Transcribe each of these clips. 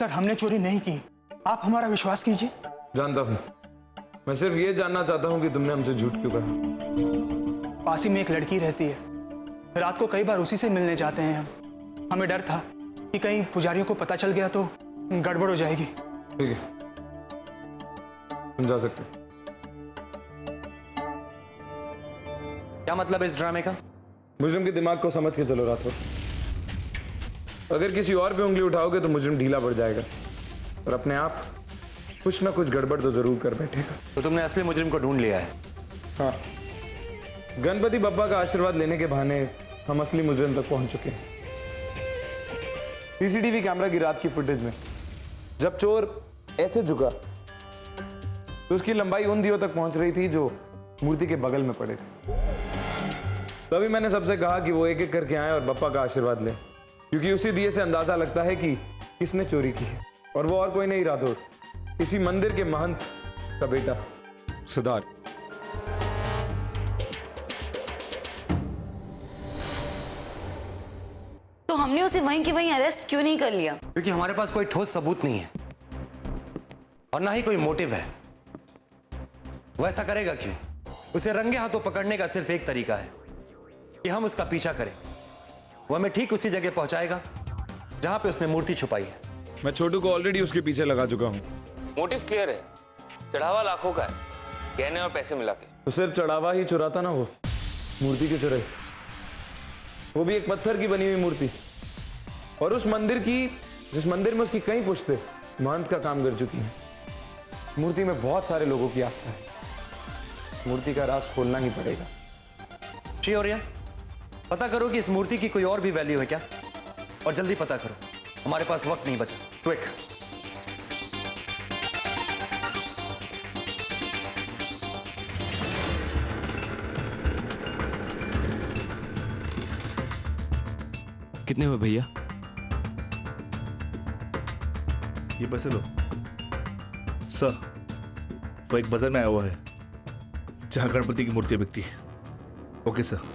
Sir हमने चोरी नहीं की, आप हमारा विश्वास कीजिए। जानता हूं, मैं सिर्फ ये जानना चाहता हूं कि तुमने हमसे झूठ क्यों कहा। पास ही में एक लड़की रहती है, रात को कई बार उसी से मिलने जाते हैं हम। हमें डर था कि कहीं पुजारियों को पता चल गया तो गड़बड़ हो जाएगी। ठीक है, तुम जा सकते हो। क्या मतलब है इस ड्रामे का? मुजरिम के दिमाग को समझ के चलो राठौर। अगर किसी और पे उंगली उठाओगे तो मुजरिम ढीला पड़ जाएगा और अपने आप कुछ ना कुछ गड़बड़ तो जरूर कर बैठेगा। तो तुमने असली मुजरिम को ढूंढ लिया है? हाँ, गणपति बप्पा का आशीर्वाद लेने के बहाने हम असली मुजरिम तक पहुंच चुके हैं। सीसीटीवी कैमरा की रात की फुटेज में जब चोर ऐसे झुका तो उसकी लंबाई उन दियों तक पहुंच रही थी जो मूर्ति के बगल में पड़े थे। तभी मैंने सबसे कहा कि वो एक एक करके आए और बप्पा का आशीर्वाद लें, क्योंकि उसी दिए से अंदाजा लगता है कि किसने चोरी की है। और वो और कोई नहीं राठौर, इसी मंदिर के महंत का बेटा सिद्धार्थ। तो हमने उसे वहीं की वहीं अरेस्ट क्यों नहीं कर लिया? क्योंकि हमारे पास कोई ठोस सबूत नहीं है और ना ही कोई मोटिव है। वो ऐसा करेगा क्यों? उसे रंगे हाथों पकड़ने का सिर्फ एक तरीका है कि हम उसका पीछा करें। वो हमें ठीक उसी जगह पहुंचाएगा जहां पे उसने मूर्ति छुपाई है। मैं छोटू को ऑलरेडी उसके पीछे लगा चुका हूं। मोटिव क्लियर है, चढ़ावा लाखों का है, गहने और पैसे मिला के। तो सिर्फ चढ़ावा ही चुराता ना, वो मूर्ति की चुराई, वो भी एक पत्थर की बनी हुई मूर्ति। और उस मंदिर की, जिस मंदिर में उसकी कई पुश्तें महंत का काम कर चुकी हैं। मूर्ति में बहुत सारे लोगों की आस्था है। मूर्ति का राज खोलना ही पड़ेगा। श्योर है? पता करो कि इस मूर्ति की कोई और भी वैल्यू है क्या, और जल्दी पता करो, हमारे पास वक्त नहीं बचा। क्विक। कितने हुए भैया? ये पैसे लो सर। वो एक बाजार में आया हुआ है जहां गणपति की मूर्तियां बिकती है। Okay sir.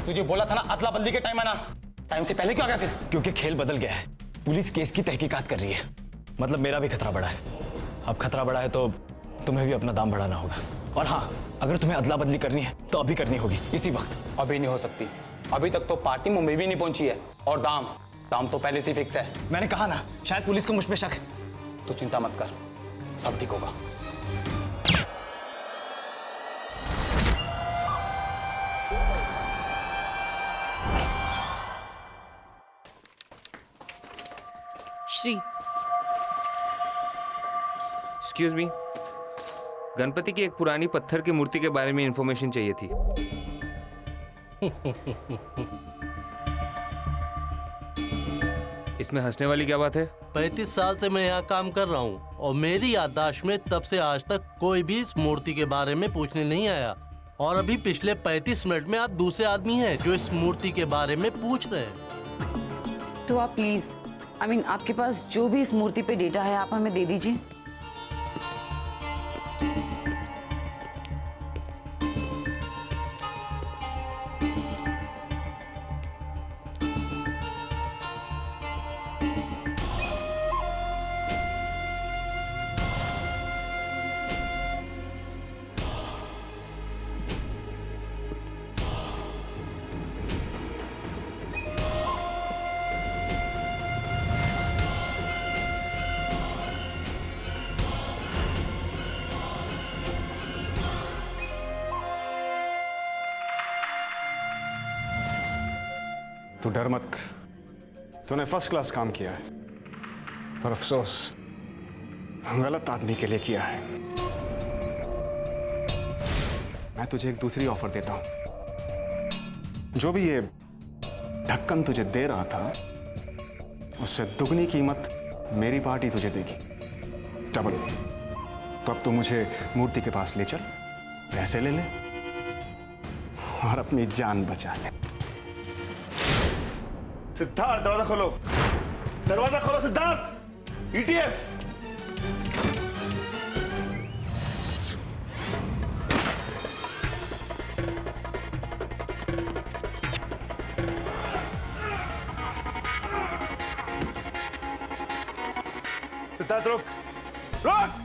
तुझे बोला था ना अदला बदली के टाइम आना, टाइम से पहले क्यों आ गया फिर? क्योंकि खेल बदल गया है। पुलिस केस की तहकीकात कर रही है, मतलब मेरा भी खतरा बढ़ा है। अब खतरा बढ़ा है तो तुम्हें भी अपना दाम बढ़ाना होगा। और हाँ, अगर तुम्हें अदला बदली करनी है तो अभी करनी होगी, इसी वक्त। अभी नहीं हो सकती, अभी तक तो पार्टी मुंबई भी नहीं पहुंची है। और दाम तो पहले से फिक्स है। मैंने कहा ना, शायद पुलिस को मुझ पे शक है। तो चिंता मत कर, सब ठीक होगा। श्री, एक्सक्यूज मी, गणपति की एक पुरानी पत्थर की मूर्ति के बारे में इंफॉर्मेशन चाहिए थी। इसमें हंसने वाली क्या बात है? 35 साल से मैं यहाँ काम कर रहा हूँ और मेरी याददाश्त में तब से आज तक कोई भी इस मूर्ति के बारे में पूछने नहीं आया। और अभी पिछले 35 मिनट में आप दूसरे आदमी हैं जो इस मूर्ति के बारे में पूछ रहे हैं। तो आप प्लीज, आपके पास जो भी इस मूर्ति पे डेटा है आप हमें दे दीजिए। तू डर मत, तूने फर्स्ट क्लास काम किया है, पर अफसोस गलत आदमी के लिए किया है। मैं तुझे एक दूसरी ऑफर देता हूं। जो भी ये ढक्कन तुझे दे रहा था उससे दुगनी कीमत मेरी पार्टी तुझे देगी डबल। तो अब तू मुझे मूर्ति के पास ले चल, पैसे ले ले और अपनी जान बचा ले। सिद्धार्थ दरवाजा खोलो, दरवाजा खोलो सिद्धार्थ। ईटीएफ। सिद्धार्थ रुक, रुक।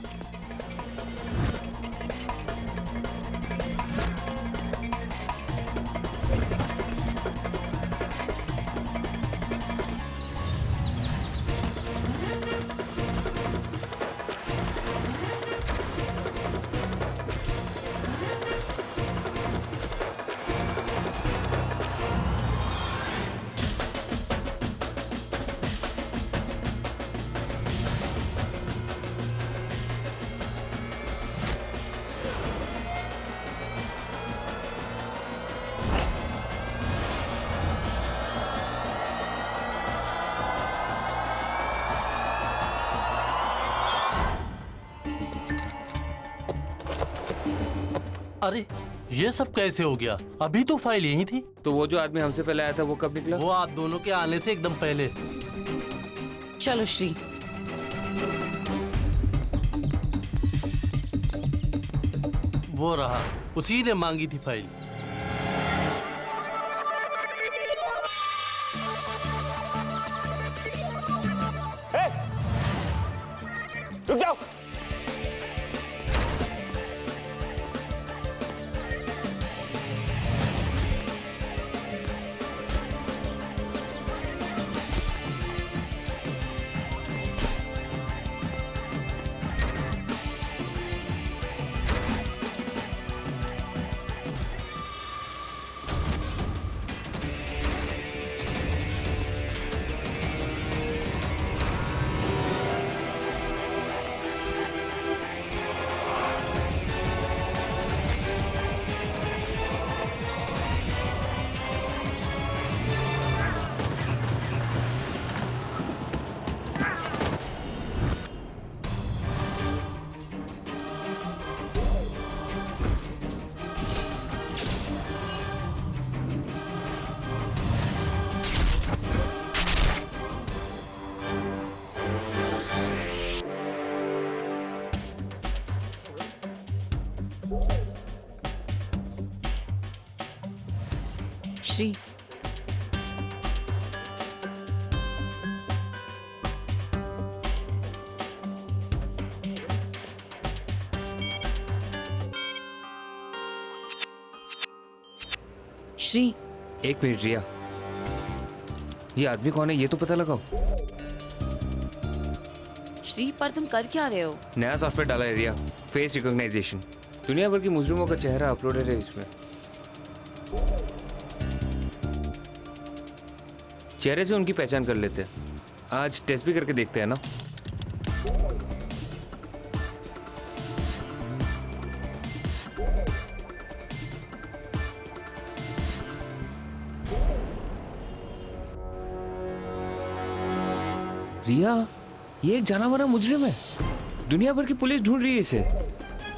अरे ये सब कैसे हो गया? अभी तो फाइल यही थी। तो वो जो आदमी हमसे पहले आया था वो कब निकला? वो आप दोनों के आने से एकदम पहले। चलो श्री। वो रहा, उसी ने मांगी थी फाइल। रुक जाओ। श्री, श्री, एक मिनट रिया, ये आदमी कौन है ये तो पता लगाओ। श्री पर तुम कर क्या रहे हो? नया सॉफ्टवेयर डाला है रिया, फेस रिकॉग्नाइजेशन। दुनिया भर के मुजरिमों का चेहरा अपलोडेड है इसमें। चेहरे से उनकी पहचान कर लेते हैं। आज टेस्ट भी करके देखते हैं ना। रिया, ये एक जाना माना मुजरिम है। दुनिया भर की पुलिस ढूंढ रही है इसे।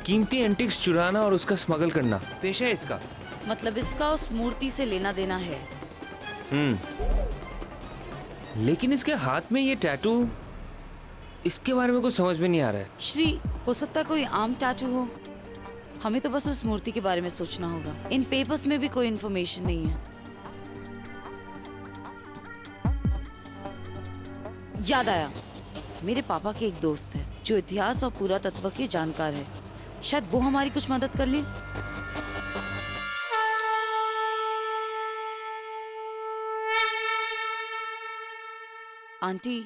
कीमती एंटिक्स चुराना और उसका स्मगल करना पेशा है इसका। मतलब इसका उस मूर्ति से लेना देना है। लेकिन इसके हाथ में ये टैटू, इसके बारे में कुछ समझ में नहीं आ रहा है। श्री, हो सकता है कोई आम टैटू हो। हमें तो बस उस मूर्ति के बारे में सोचना होगा। इन पेपर्स में भी कोई इन्फॉर्मेशन नहीं है। याद आया, मेरे पापा के एक दोस्त है जो इतिहास और पुरातत्व के जानकार है। शायद वो हमारी कुछ मदद कर ले। आंटी,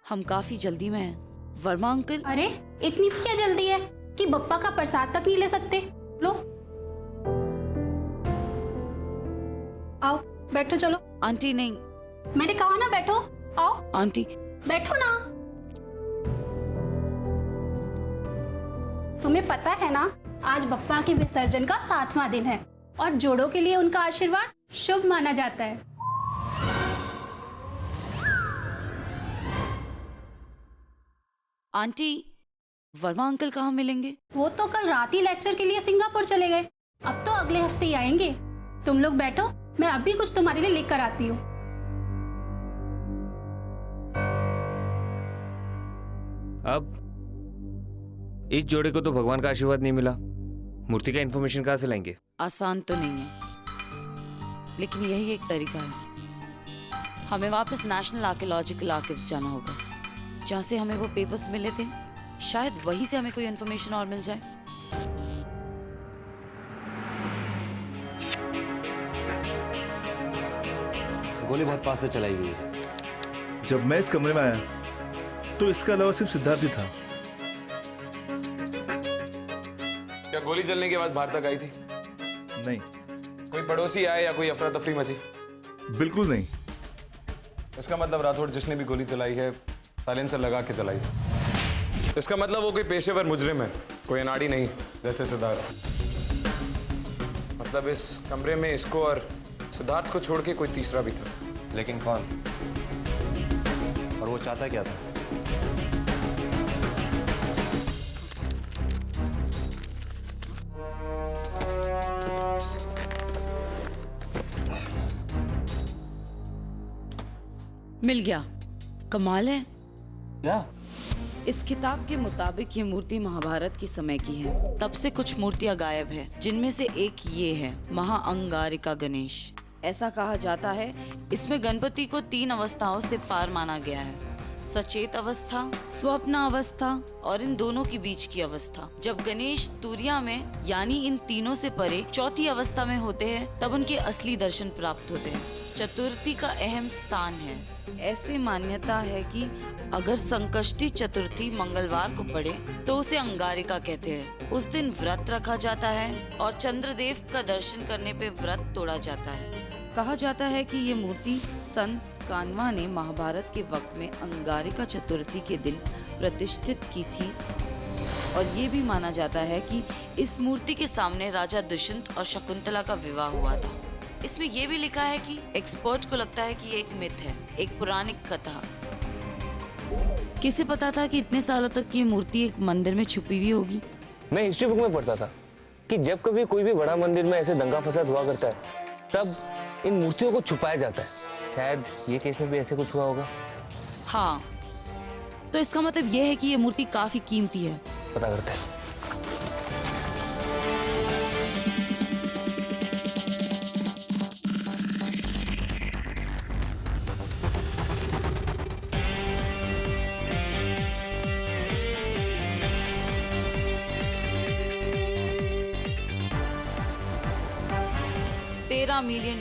हम काफी जल्दी में हैं। वर्मा अंकल। अरे इतनी भी क्या जल्दी है कि बप्पा का प्रसाद तक नहीं ले सकते? लो आओ बैठो। चलो। आंटी नहीं, मैंने कहा ना बैठो। आओ आंटी बैठो ना। तुम्हें पता है ना, आज बप्पा के विसर्जन का 7वां दिन है और जोड़ों के लिए उनका आशीर्वाद शुभ माना जाता है। आंटी, वर्मा अंकल कहाँ मिलेंगे? वो तो कल रात ही लेक्चर के लिए सिंगापुर चले गए, अब तो अगले हफ्ते ही आएंगे। तुम लोग बैठो, मैं अभी कुछ तुम्हारे लिए लिख कर आती हूँ। अब इस जोड़े को तो भगवान का आशीर्वाद नहीं मिला, मूर्ति का इंफॉर्मेशन कहाँ से लाएंगे? आसान तो नहीं है, लेकिन यही एक तरीका है। हमें वापस नेशनल आर्कियोलॉजिकल आर्काइव्स जाना होगा, जहाँ से हमें वो पेपर्स मिले थे। शायद वहीं से हमें कोई इन्फॉर्मेशन और मिल जाए। गोली बहुत पास से चलाई गई है। जब मैं इस कमरे में आया तो इसके अलावा सिर्फ सिद्धार्थ ही था। क्या गोली चलने की आवाज बाहर तक आई थी? नहीं, कोई पड़ोसी आया या कोई अफरा तफरी मची? बिल्कुल नहीं। इसका मतलब राठौड़ जिसने भी गोली चलाई है साइलेंसर लगा के चलाई है। इसका मतलब वो कोई पेशेवर मुजरिम है, कोई अनाड़ी नहीं जैसे सिद्धार्थ। मतलब इस कमरे में इसको और सिद्धार्थ को छोड़ के कोई तीसरा भी था। लेकिन कौन? और वो चाहता क्या था? मिल गया। कमाल है। क्या? इस किताब के मुताबिक ये मूर्ति महाभारत की समय की है। तब से कुछ मूर्तियां गायब है, जिनमें से एक ये है, महाअंगारिका गणेश। ऐसा कहा जाता है इसमें गणपति को 3 अवस्थाओं से पार माना गया है: सचेत अवस्था, स्वप्न अवस्था और इन दोनों के बीच की अवस्था। जब गणेश तुरिया में यानी इन तीनों से परे चौथी अवस्था में होते हैं, तब उनके असली दर्शन प्राप्त होते हैं। चतुर्थी का अहम स्थान है। ऐसे मान्यता है कि अगर संकष्टी चतुर्थी मंगलवार को पड़े तो उसे अंगारिका कहते हैं। उस दिन व्रत रखा जाता है और चंद्रदेव का दर्शन करने पे व्रत तोड़ा जाता है। कहा जाता है कि ये मूर्ति संत कान्वा ने महाभारत के वक्त में अंगारिका चतुर्थी के दिन प्रतिष्ठित की थी। और ये भी माना जाता है कि इस मूर्ति के सामने राजा दुष्यंत और शकुंतला का विवाह हुआ था। इसमें यह भी लिखा है कि एक्सपर्ट को लगता है कि ये एक मिथ है, एक पौराणिक कथा। किसे पता था कि इतने सालों तक ये मूर्ति एक मंदिर में छुपी हुई होगी? मैं हिस्ट्री बुक में पढ़ता था कि जब कभी कोई भी बड़ा मंदिर में ऐसे दंगा फसाद हुआ करता है, तब इन मूर्तियों को छुपाया जाता है। शायद ये केस में भी ऐसे कुछ हुआ होगा। हाँ, तो इसका मतलब यह है कि ये मूर्ति काफी कीमती है। पता करते हैं। $13 मिलियन।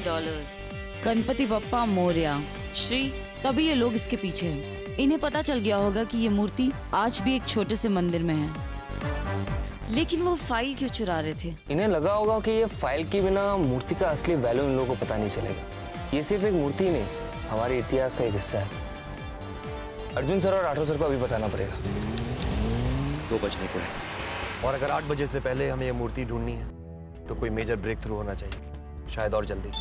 गणपति बप्पा मोरया श्री, तभी ये लोग इसके पीछे हैं। इन्हें पता चल गया होगा कि ये मूर्ति आज भी एक छोटे से मंदिर में है। लेकिन वो फाइल क्यों चुरा रहे थे? इन्हें लगा होगा कि ये फाइल के बिना मूर्ति का असली वैल्यू इन लोगों को पता नहीं चलेगा। ये सिर्फ एक मूर्ति नहीं, हमारे इतिहास का एक हिस्सा है। अर्जुन सर और राठौर सर को अभी बताना पड़ेगा। 2 बजने को है और अगर 8 बजे से पहले हमें ये मूर्ति ढूंढनी है तो कोई मेजर ब्रेक थ्रू होना चाहिए, शायद और जल्दी।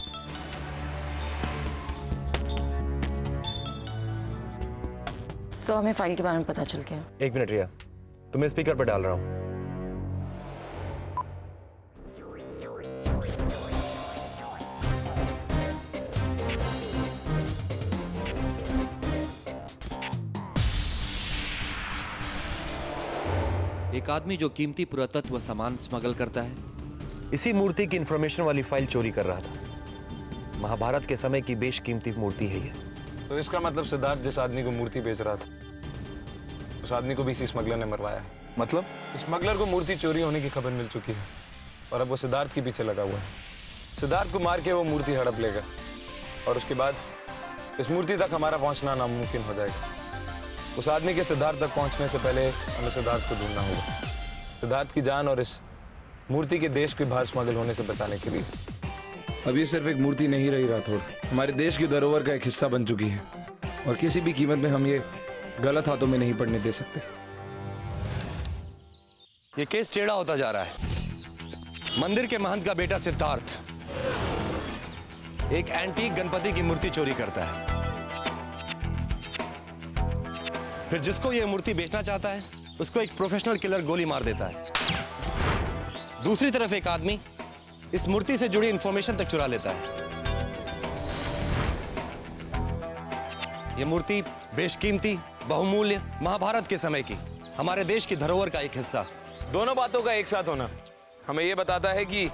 तो हमें फाइल के बारे में पता चल गया। 1 मिनट रिया, तुम्हें स्पीकर पर डाल रहा हूँ। एक आदमी जो कीमती पुरातत्व सामान स्मगल करता है, इसी मूर्ति की इंफॉर्मेशन वाली फाइल चोरी कर रहा था। महाभारत के समय की बेशकीमती मूर्ति है ये। तो इसका मतलब सिद्धार्थ जिस आदमी को मूर्ति बेच रहा था, उस आदमी को भी इसी स्मगलर ने मरवाया है। मतलब? स्मगलर को मूर्ति चोरी होने की खबर मिल चुकी है और अब वो सिद्धार्थ के पीछे लगा हुआ है। सिद्धार्थ को मार के वो मूर्ति हड़प लेगा और उसके बाद इस मूर्ति तक हमारा पहुंचना नामुमकिन हो जाएगा। उस आदमी के सिद्धार्थ तक पहुंचने से पहले हमें सिद्धार्थ को ढूंढना होगा, सिद्धार्थ की जान और इस मूर्ति के देश के बाहर स्मगल होने से बचाने के लिए। अब ये सिर्फ एक मूर्ति नहीं रही राठौड़, हमारे देश की धरोहर का एक हिस्सा बन चुकी है और किसी भी कीमत में हम ये गलत हाथों में नहीं पड़ने दे सकते। ये केस टेढ़ा होता जा रहा है। मंदिर के महंत का बेटा सिद्धार्थ एक एंटीक गणपति की मूर्ति चोरी करता है। फिर जिसको ये मूर्ति बेचना चाहता है उसको एक प्रोफेशनल किलर गोली मार देता है। दूसरी तरफ एक आदमी इस मूर्ति से जुड़ी इंफॉर्मेशन तक चुरा लेता है। ये मूर्ति बेशकीमती, बहुमूल्य, महाभारत के समय की हमारे देश की धरोहर का एक हिस्सा। दोनों बातों का एक साथ होना हमें यह बताता है कि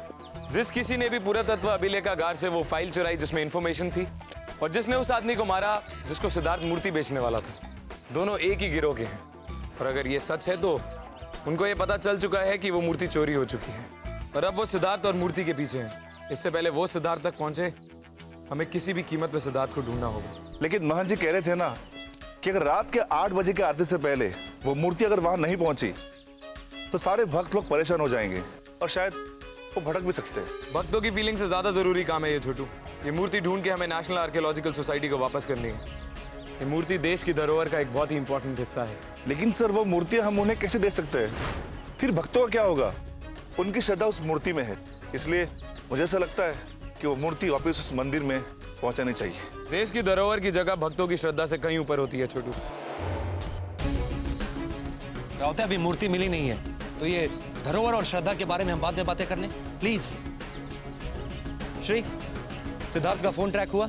जिस किसी ने भी पुरातत्व अभिलेखागार से वो फाइल चुराई जिसमें इंफॉर्मेशन थी, और जिसने उस आदमी को मारा जिसको सिद्धार्थ मूर्ति बेचने वाला था, दोनों एक ही गिरोह के हैं। और अगर ये सच है तो उनको ये पता चल चुका है कि वो मूर्ति चोरी हो चुकी है, और अब वो सिद्धार्थ और मूर्ति के पीछे हैं। इससे पहले वो सिद्धार्थ तक पहुंचे, हमें किसी भी कीमत पे सिद्धार्थ को ढूंढना होगा। लेकिन महंत जी कह रहे थे ना कि अगर रात के 8 बजे की आरती से पहले वो मूर्ति अगर वहां नहीं पहुंची तो सारे भक्त लोग परेशान हो जाएंगे और शायद वो भटक भी सकते हैं। भक्तों की फीलिंग से ज्यादा जरूरी काम है ये छोटू। ये मूर्ति ढूंढ के हमें नेशनल आर्कियोलॉजिकल सोसाइटी को वापस करनी है। ये मूर्ति देश की धरोहर का एक बहुत ही इंपॉर्टेंट हिस्सा है। लेकिन सर वो मूर्तियां हम उन्हें कैसे दे सकते हैं? फिर भक्तों का क्या होगा? उनकी श्रद्धा उस मूर्ति में है, इसलिए मुझे ऐसा लगता है कि वो मूर्ति वापस उस मंदिर में पहुंचानी चाहिए। देश की धरोहर की जगह भक्तों की श्रद्धा से कहीं ऊपर होती है छोटू। क्या होता है, अभी मूर्ति मिली नहीं है तो ये धरोहर और श्रद्धा के बारे में हम बाद में बातें कर लें प्लीज। श्री, सिद्धार्थ का फोन ट्रैक हुआ?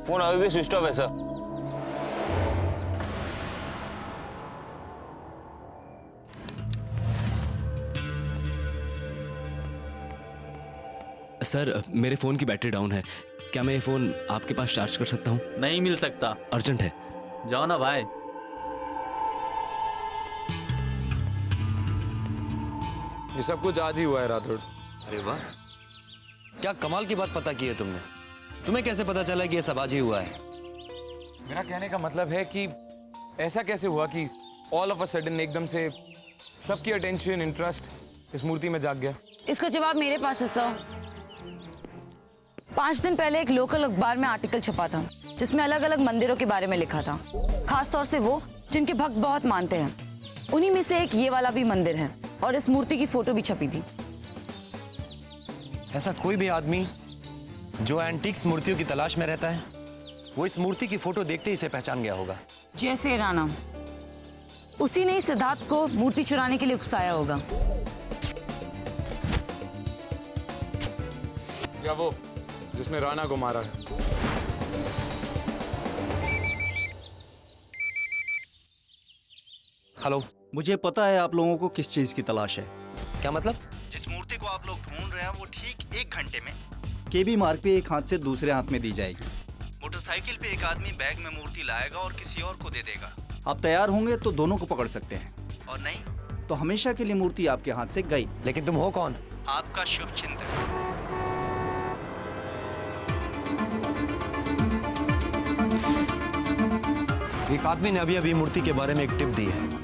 फोन अभी भी स्विच ऑफ है सर। सर मेरे फोन की बैटरी डाउन है, क्या मैं ये फोन आपके पास चार्ज कर सकता हूँ? नहीं मिल सकता। अर्जेंट है। जाओ ना भाई। ये सब कुछ आज ही हुआ है राठौड़। अरे वाह, क्या कमाल की बात पता की है तुमने। तुम्हें कैसे पता चला कि ये सब आज ही हुआ है? मेरा कहने का मतलब है कि ऐसा कैसे हुआ कि ऑल ऑफ अ सडन एकदम से सबकी अटेंशन, इंटरेस्ट इस मूर्ति में जाग गया? इसका जवाब मेरे पास है सर। 5 दिन पहले एक लोकल अखबार में आर्टिकल छपा था जिसमें अलग अलग मंदिरों के बारे में लिखा था, खास तौर से वो जिनके भक्त बहुत मानते हैं। उन्हीं में से एक ये वाला भी मंदिर है और इस मूर्ति की फोटो भी छपी थी। ऐसा कोई भी आदमी जो एंटीक्स मूर्तियों की तलाश में रहता है वो इस मूर्ति की फोटो देखते ही इसे पहचान गया होगा। जैसे राणा, उसी ने सिद्धार्थ को मूर्ति चुराने के लिए उकसाया होगा। या वो जिसने राणा को मारा है। हेलो, मुझे पता है आप लोगों को किस चीज की तलाश है। क्या मतलब? जिस मूर्ति को आप लोग ढूंढ रहे हैं वो ठीक 1 घंटे में केबी मार्ग पे एक हाथ से दूसरे हाथ में दी जाएगी। मोटरसाइकिल पे एक आदमी बैग में मूर्ति लाएगा और किसी और को दे देगा। आप तैयार होंगे तो दोनों को पकड़ सकते हैं, और नहीं तो हमेशा के लिए मूर्ति आपके हाथ से गई। लेकिन तुम हो कौन? आपका शुभ चिंतन। एक आदमी ने अभी अभी मूर्ति के बारे में एक टिप दी है।